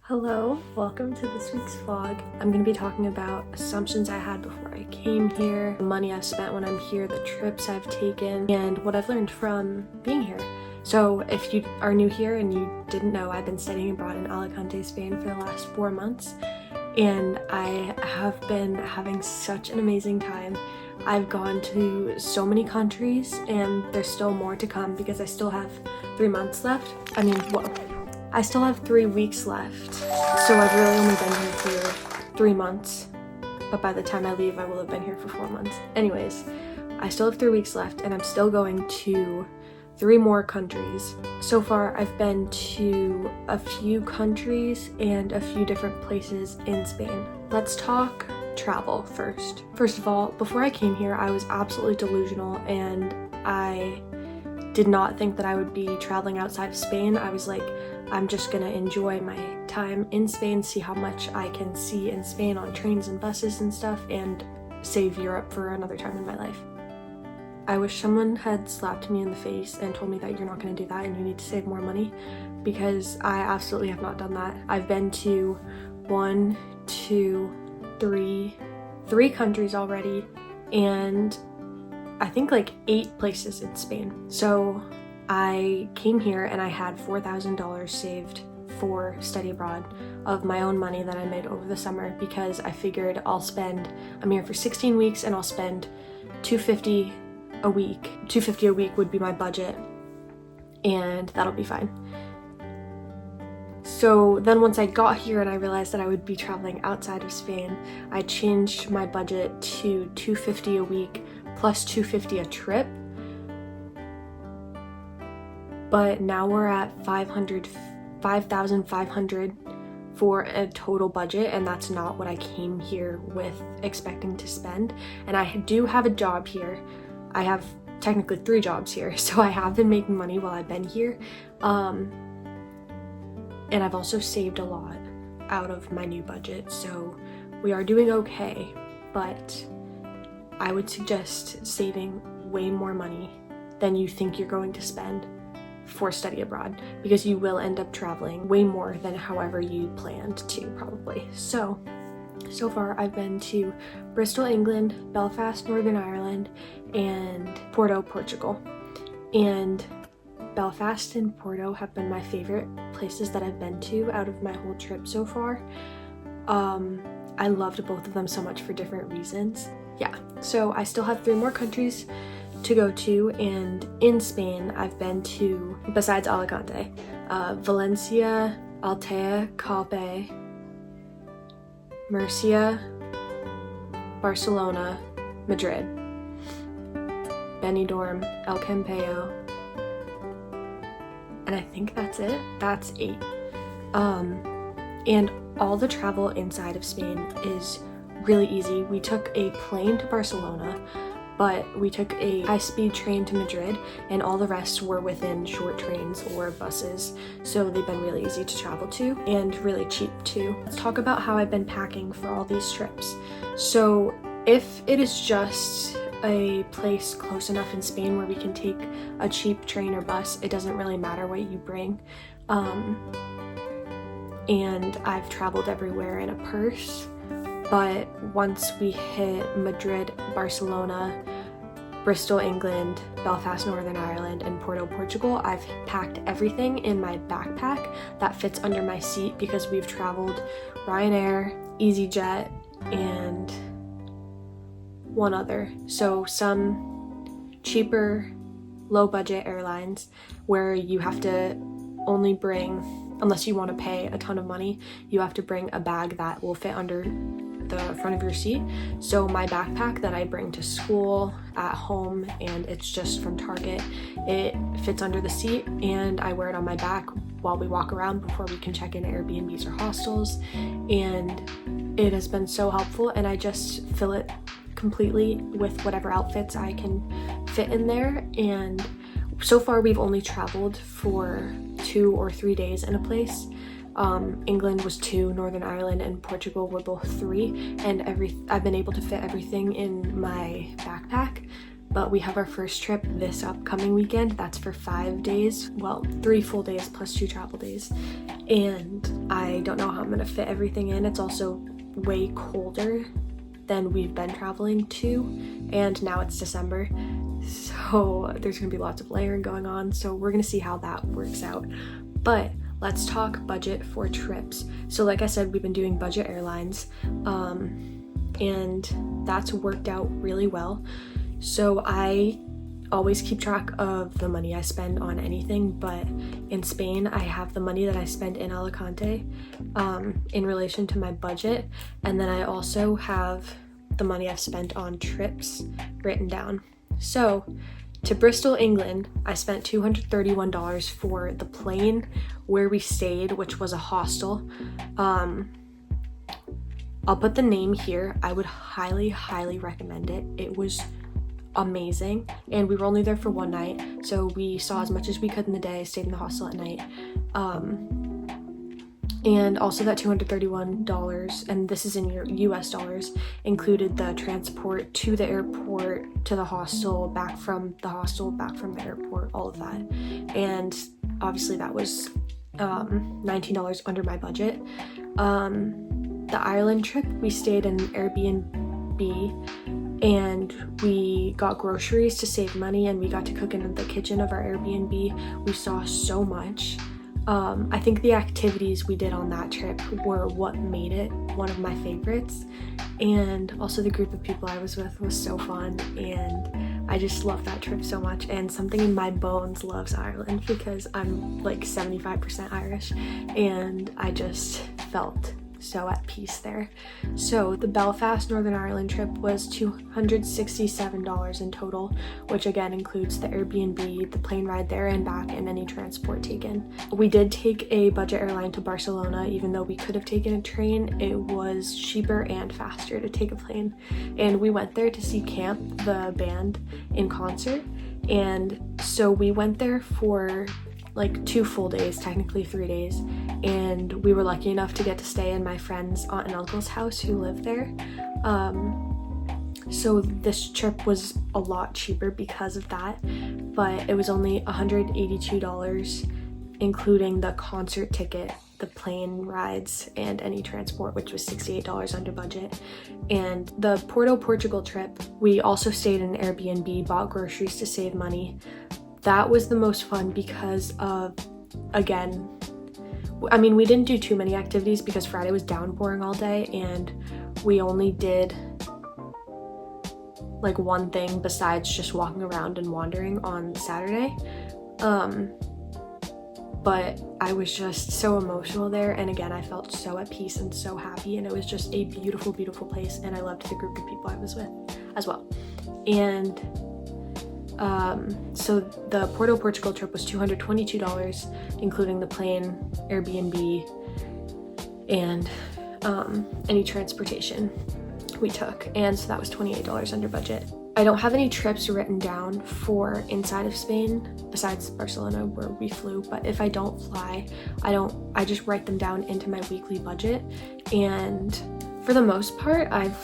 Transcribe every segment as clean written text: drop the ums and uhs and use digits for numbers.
Hello, welcome to this week's vlog. I'm going to be talking about assumptions I had before I came here, the money I've spent when I'm here, the trips I've taken, and what I've learned from being here. So if you are new here and you didn't know, I've been studying abroad in Alicante, Spain for the last 4 months, and I have been having such an amazing time. I've gone to so many countries and there's still more to come because I still have 3 months left. I still have 3 weeks left, so I've really only been here for 3 months, but by the time I leave I will have been here for 4 months. Anyways, I still have 3 weeks left and I'm still going to 3 more countries. So far I've been to a few countries and a few different places in Spain. Let's talk travel first. First of all, before I came here I was absolutely delusional and I did not think that I would be traveling outside of Spain. I was like, I'm just gonna enjoy my time in Spain, see how much I can see in Spain on trains and buses and stuff, and save Europe for another time in my life. I wish someone had slapped me in the face and told me that you're not gonna do that and you need to save more money, because I absolutely have not done that. I've been to 3 countries already, and I think like 8 places in Spain. So I came here and I had $4,000 saved for study abroad of my own money that I made over the summer, because I figured I'm here for 16 weeks and I'll spend $250 a week. $250 a week would be my budget and that'll be fine. So then once I got here and I realized that I would be traveling outside of Spain, I changed my budget to $250 a week plus $250 a trip. But now we're at $5,500 for a total budget, and that's not what I came here with expecting to spend. And I do have a job here. I have technically 3 jobs here, so I have been making money while I've been here. And I've also saved a lot out of my new budget, so we are doing okay, but I would suggest saving way more money than you think you're going to spend for study abroad, because you will end up traveling way more than however you planned to, probably. So far I've been to Bristol, England, Belfast, Northern Ireland, and Porto, Portugal. And Belfast and Porto have been my favorite places that I've been to out of my whole trip so far. I loved both of them so much for different reasons. Yeah, so I still have 3 more countries to go to, and in Spain I've been to, besides Alicante, Valencia, Altea, Calpe, Murcia, Barcelona, Madrid, Benidorm, El Campello, and I think that's it. That's 8. And all the travel inside of Spain is really easy. We took a plane to Barcelona, but we took a high-speed train to Madrid, and all the rest were within short trains or buses, so they've been really easy to travel to and really cheap too. Let's talk about how I've been packing for all these trips. So if it is just a place close enough in Spain where we can take a cheap train or bus, it doesn't really matter what you bring. And I've traveled everywhere in a purse. But once we hit Madrid, Barcelona, Bristol, England, Belfast, Northern Ireland, and Porto, Portugal, I've packed everything in my backpack that fits under my seat, because we've traveled Ryanair, EasyJet, and one other. So some cheaper, low-budget airlines where you have to only bring, unless you want to pay a ton of money, you have to bring a bag that will fit under the front of your seat. So my backpack that I bring to school, at home, and it's just from Target, it fits under the seat, and I wear it on my back while we walk around before we can check in Airbnbs or hostels, and it has been so helpful. And I just fill it completely with whatever outfits I can fit in there. And so far we've only traveled for 2 or 3 days in a place. England was 2, Northern Ireland and Portugal were both 3, and I've been able to fit everything in my backpack. but we have our first trip this upcoming weekend. That's for 5 days, well, 3 full days plus 2 travel days, and I don't know how I'm gonna fit everything in. It's also way colder than we've been traveling to, and now it's December, so there's gonna be lots of layering going on, so we're gonna see how that works out. But let's talk budget for trips. So like I said, we've been doing budget airlines, and that's worked out really well. So I always keep track of the money I spend on anything, but in Spain I have the money that I spend in Alicante in relation to my budget, and then I also have the money I've spent on trips written down. So to Bristol, England, I spent $231 for the plane where we stayed, which was a hostel. I'll put the name here. I would highly recommend it. It was amazing, and we were only there for 1 night, so we saw as much as we could in the day, stayed in the hostel at night. And also that $231, and this is in your US dollars, included the transport to the airport, to the hostel, back from the hostel, back from the airport, all of that. And obviously that was $19 under my budget. The Ireland trip, we stayed in an Airbnb, and we got groceries to save money, and we got to cook in the kitchen of our Airbnb. We saw so much. I think the activities we did on that trip were what made it one of my favorites, and also the group of people I was with was so fun, and I just love that trip so much, and something in my bones loves Ireland because I'm like 75% Irish, and I just felt so at peace there. So the Belfast, Northern Ireland trip was $267 in total, which again includes the Airbnb, the plane ride there and back, and any transport taken. We did take a budget airline to Barcelona. Even though we could have taken a train, it was cheaper and faster to take a plane, and we went there to see Camp, the band, in concert. And so we went there for like 2 full days, technically 3 days, and we were lucky enough to get to stay in my friend's aunt and uncle's house who live there. So this trip was a lot cheaper because of that, but it was only $182, including the concert ticket, the plane rides, and any transport, which was $68 under budget. And the Porto, Portugal trip, we also stayed in an Airbnb, bought groceries to save money. That was the most fun because of, again, I mean, we didn't do too many activities because Friday was downpouring all day, and we only did like one thing besides just walking around and wandering on Saturday. But I was just so emotional there, and again, I felt so at peace and so happy, and it was just a beautiful, beautiful place, and I loved the group of people I was with as well. And so the Porto, Portugal trip was $222, including the plane, Airbnb, and any transportation we took, and so that was $28 under budget. I don't have any trips written down for inside of Spain besides Barcelona where we flew, but if I don't fly, I just write them down into my weekly budget, and for the most part I've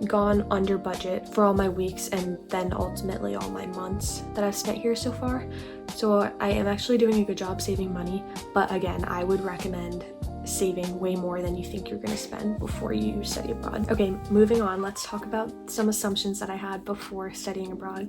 gone under budget for all my weeks and then ultimately all my months that I've spent here so far. So I am actually doing a good job saving money, but again, I would recommend saving way more than you think you're going to spend before you study abroad. Okay, moving on, let's talk about some assumptions that I had before studying abroad.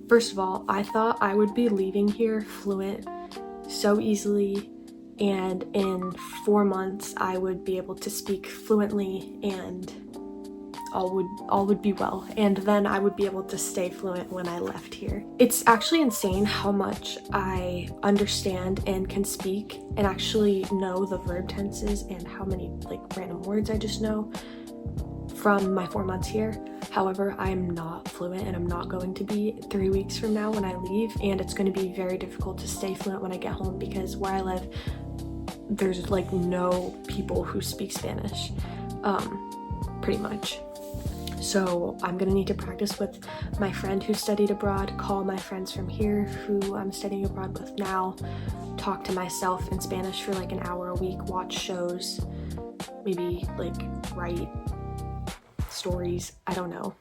First of all, I thought I would be leaving here fluent so easily, and in 4 months I would be able to speak fluently and all would be well, and then I would be able to stay fluent when I left here. It's actually insane how much I understand and can speak and actually know the verb tenses and how many like random words I just know from my 4 months here. However, I'm not fluent, and I'm not going to be 3 weeks from now when I leave, and it's going to be very difficult to stay fluent when I get home because where I live there's like no people who speak Spanish, pretty much. So I'm gonna need to practice with my friend who studied abroad, call my friends from here who I'm studying abroad with now, talk to myself in Spanish for like an hour a week, watch shows, maybe like write stories, I don't know.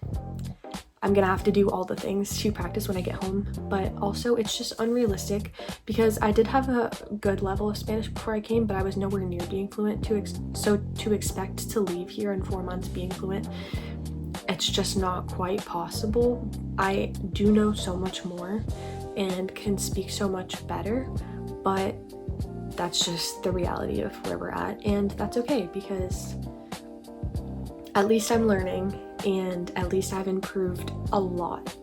I'm gonna have to do all the things to practice when I get home, but also it's just unrealistic because I did have a good level of Spanish before I came, but I was nowhere near being fluent. So to expect to leave here in 4 months being fluent, it's just not quite possible. I do know so much more and can speak so much better, but that's just the reality of where we're at, and that's okay because at least I'm learning and at least I've improved a lot,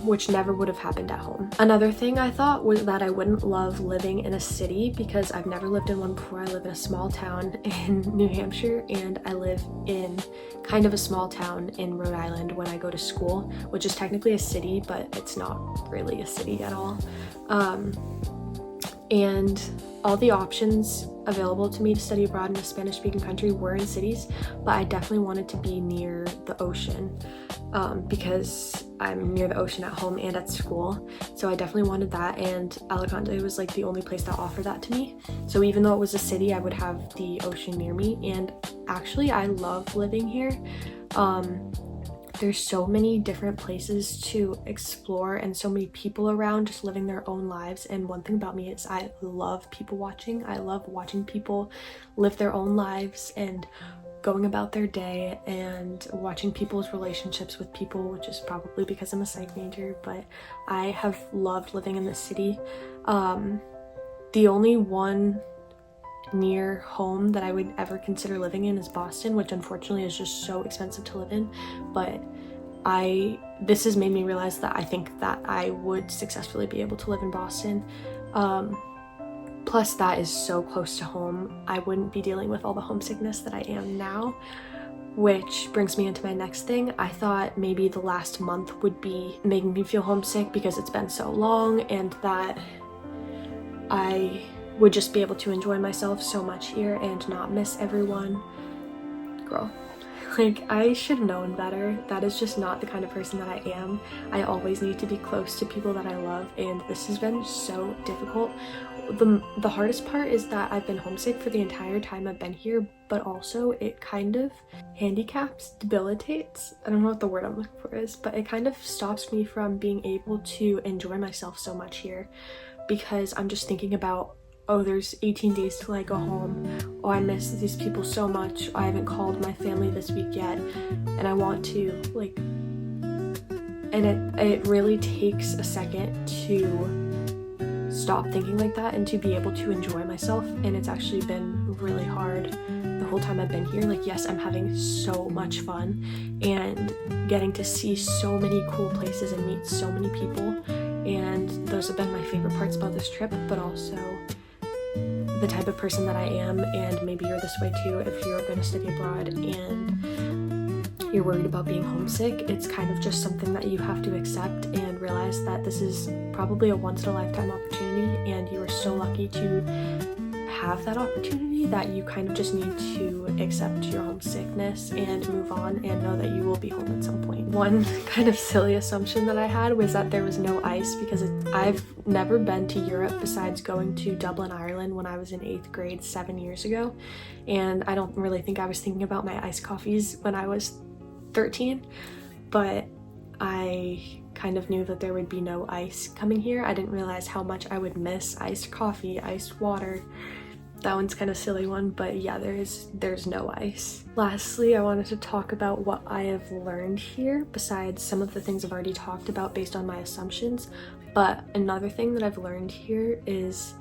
which never would have happened at home. Another thing I thought was that I wouldn't love living in a city because I've never lived in one before. I live in a small town in New Hampshire, and I live in kind of a small town in Rhode Island when I go to school, which is technically a city, but it's not really a city at all. And all the options available to me to study abroad in a Spanish-speaking country were in cities, but I definitely wanted to be near the ocean because I'm near the ocean at home and at school. So I definitely wanted that, and Alicante was like the only place that offered that to me. So even though it was a city, I would have the ocean near me, and actually I love living here. There's so many different places to explore and so many people around just living their own lives. And one thing about me is I love people watching. I love watching people live their own lives and going about their day and watching people's relationships with people, which is probably because I'm a psych major, but I have loved living in the city. The only one near home that I would ever consider living in is Boston, which unfortunately is just so expensive to live in, but this has made me realize that I think that I would successfully be able to live in Boston. Plus that is so close to home. I wouldn't be dealing with all the homesickness that I am now, which brings me into my next thing. I thought maybe the last month would be making me feel homesick because it's been so long, and that I would just be able to enjoy myself so much here and not miss everyone. Girl, like, I should have known better. That is just not the kind of person that I am. I always need to be close to people that I love, and this has been so difficult. The hardest part is that I've been homesick for the entire time I've been here, but also it kind of debilitates. I don't know what the word I'm looking for is, but it kind of stops me from being able to enjoy myself so much here because I'm just thinking about, oh, there's 18 days till I go home. Oh, I miss these people so much. I haven't called my family this week yet, and I want to, like, and it really takes a second to stop thinking like that and to be able to enjoy myself. And it's actually been really hard the whole time I've been here. Like, yes, I'm having so much fun and getting to see so many cool places and meet so many people, and those have been my favorite parts about this trip, but also the type of person that I am, and maybe you're this way too if you're going to study abroad and you're worried about being homesick. It's kind of just something that you have to accept and realize that this is probably a once-in-a-lifetime opportunity, and you are so lucky to have that opportunity that you kind of just need to accept your homesickness and move on and know that you will be home at some point. One kind of silly assumption that I had was that there was no ice because I've never been to Europe besides going to Dublin, Ireland when I was in 8th grade 7 years ago, and I don't really think I was thinking about my iced coffees when I was 13, but I kind of knew that there would be no ice coming here. I didn't realize how much I would miss iced coffee, iced water. That one's kind of silly one, but yeah, there's no ice. Lastly, I wanted to talk about what I have learned here besides some of the things I've already talked about based on my assumptions. But another thing that I've learned here is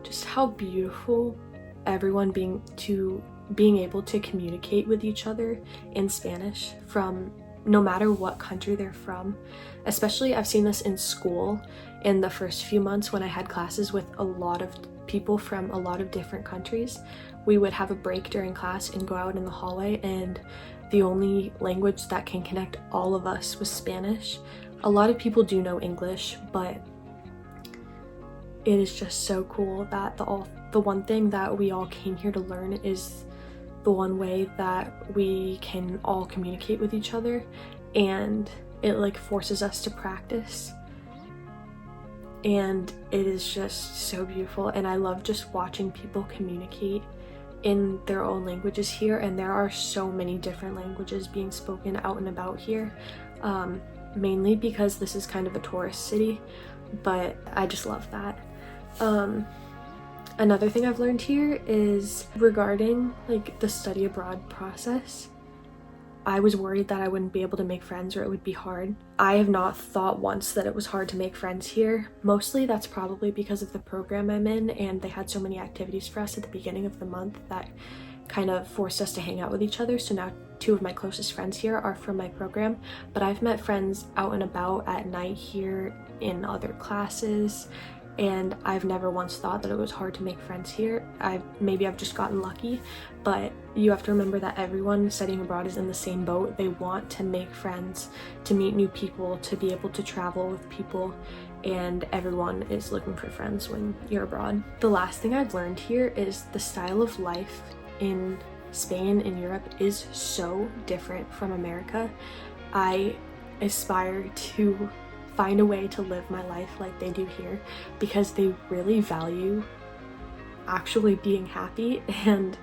just how beautiful everyone being able to communicate with each other in Spanish from no matter what country they're from. Especially I've seen this in school in the first few months when I had classes with a lot of people from a lot of different countries. We would have a break during class and go out in the hallway, and the only language that can connect all of us was Spanish. A lot of people do know English, but it is just so cool that the one thing that we all came here to learn is the one way that we can all communicate with each other, and it like forces us to practice, and it is just so beautiful. And I love just watching people communicate in their own languages here, and there are so many different languages being spoken out and about here. mainly because this is kind of a tourist city, but I just love that. Another thing I've learned here is regarding like the study abroad process. I was worried that I wouldn't be able to make friends or it would be hard. I have not thought once that it was hard to make friends here. Mostly that's probably because of the program I'm in, and they had so many activities for us at the beginning of the month that kind of forced us to hang out with each other. So now 2 of my closest friends here are from my program, but I've met friends out and about at night here in other classes, and I've never once thought that it was hard to make friends here. Maybe I've just gotten lucky, but you have to remember that everyone studying abroad is in the same boat. They want to make friends, to meet new people, to be able to travel with people, and everyone is looking for friends when you're abroad. The last thing I've learned here is the style of life in Spain, in Europe, is so different from America. I aspire to find a way to live my life like they do here, because they really value actually being happy and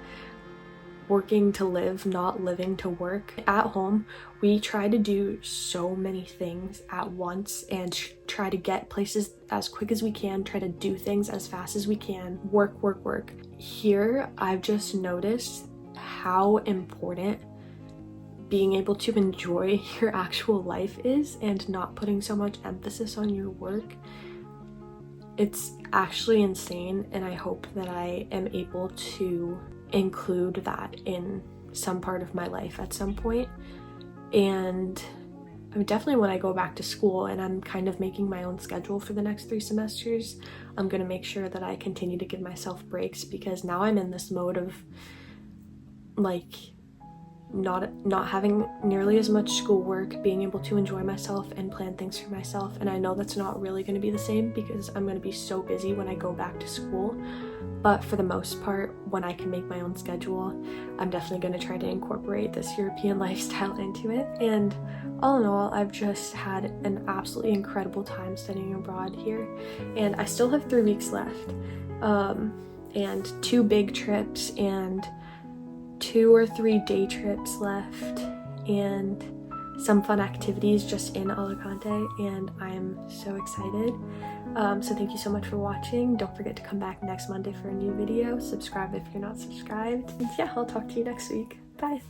working to live, not living to work. At home, we try to do so many things at once and try to get places as quick as we can, try to do things as fast as we can, work, work, work. Here, I've just noticed how important being able to enjoy your actual life is and not putting so much emphasis on your work. It's actually insane, and I hope that I am able to include that in some part of my life at some point. And I mean, definitely when I go back to school and I'm kind of making my own schedule for the next 3 semesters, I'm gonna make sure that I continue to give myself breaks, because now I'm in this mode of like not having nearly as much schoolwork, being able to enjoy myself and plan things for myself. And I know that's not really going to be the same because I'm going to be so busy when I go back to school, but for the most part, when I can make my own schedule, I'm definitely going to try to incorporate this European lifestyle into it. And all in all, I've just had an absolutely incredible time studying abroad here, and I still have 3 weeks left, and 2 big trips and 2 or 3 day trips left, and some fun activities just in Alicante, and I'm so excited. So thank you so much for watching. Don't forget to come back next Monday for a new video. Subscribe if you're not subscribed. And yeah, I'll talk to you next week. Bye.